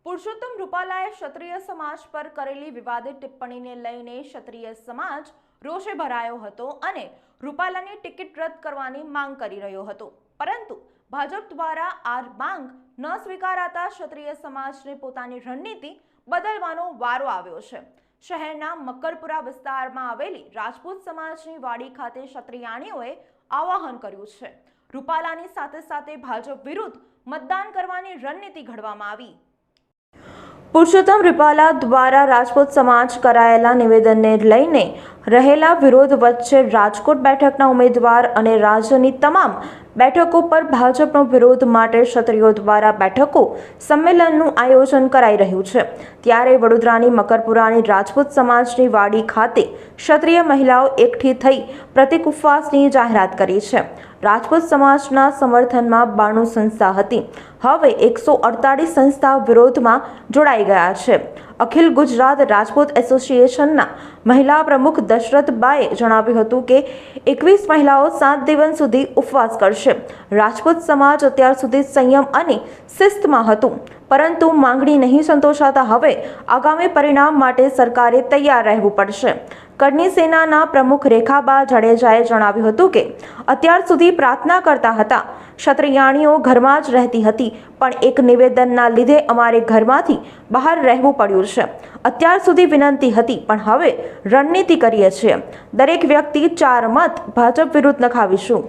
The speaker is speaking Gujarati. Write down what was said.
પુરુષોત્તમ રૂપાલાએ ક્ષત્રિય સમાજ પર કરેલી વિવાદિત ટિપ્પણીને લઈને ક્ષત્રિય સમાજ રોષે ભરાયો હતો અને રૂપાલાની ટિકિટ રદ કરવાની માંગ કરી રહ્યો હતો, પરંતુ ભાજપ દ્વારા આ માંગ ન સ્વીકારાતા ક્ષત્રિય સમાજને પોતાની રણનીતિ બદલવાનો વારો આવ્યો છે। શહેરના મકરપુરા વિસ્તારમાં આવેલી રાજપૂત સમાજની વાડી ખાતે ક્ષત્રિયાણીઓએ આવાહન કર્યું છે। રૂપાલાની સાથે સાથે ભાજપ વિરુદ્ધ મતદાન કરવાની રણનીતિ ઘડવામાં આવી। પુરુષોત્તમ રૂપાલા દ્વારા રાજપૂત સમાજ કરાયેલા નિવેદનને લઈને રહેલા વિરોધ વચ્ચે રાજકોટ બેઠકના ઉમેદવાર અને રાજ્યની તમામ બેઠકો પર ભાજપનો વિરોધ માટે ક્ષત્રિયો દ્વારા બેઠકો સંમેલનનું આયોજન કરાઈ રહ્યું છે। ત્યારે વડોદરાની મકરપુરાની રાજપૂત સમાજની વાડી ખાતે ક્ષત્રિય મહિલાઓ એકઠી થઈ પ્રતિક ઉપવાસની જાહેરાત કરી છે। રાજપૂત સમાજના સમર્થનમાં 92 સંસ્થા હતી, હવે 148 સંસ્થા વિરોધમાં જોડાઈ ગયા છે। અખિલ ગુજરાત રાજપૂત એસોસિએશનના મહિલા પ્રમુખ દશરથબાઈએ જણાવ્યું હતું કે 21 મહિલાઓ 7 દિવસ સુધી ઉપવાસ કરશે। રાજપૂત સમાજ અત્યાર સુધી સંયમ અને શિસ્તમાં હતું, પરંતુ માંગણી નહીં સંતોષાતા હવે આગામી પરિણામ માટે સરકારે તૈયાર રહેવું પડશે। કરણી સેનાના પ્રમુખ રેખાબા જાડેજાએ જણાવ્યું હતું કે અત્યાર સુધી પ્રાર્થના કરતા હતા, ક્ષત્રિયાણીઓ ઘરમાં જ રહેતી હતી, પણ એક નિવેદનના લીધે અમારે ઘરમાંથી બહાર રહેવું પડ્યું છે। અત્યાર સુધી વિનંતી હતી, પણ હવે રણનીતિ કરીએ છીએ। દરેક વ્યક્તિ 4 મત ભાજપ વિરુદ્ધ નખાવીશું।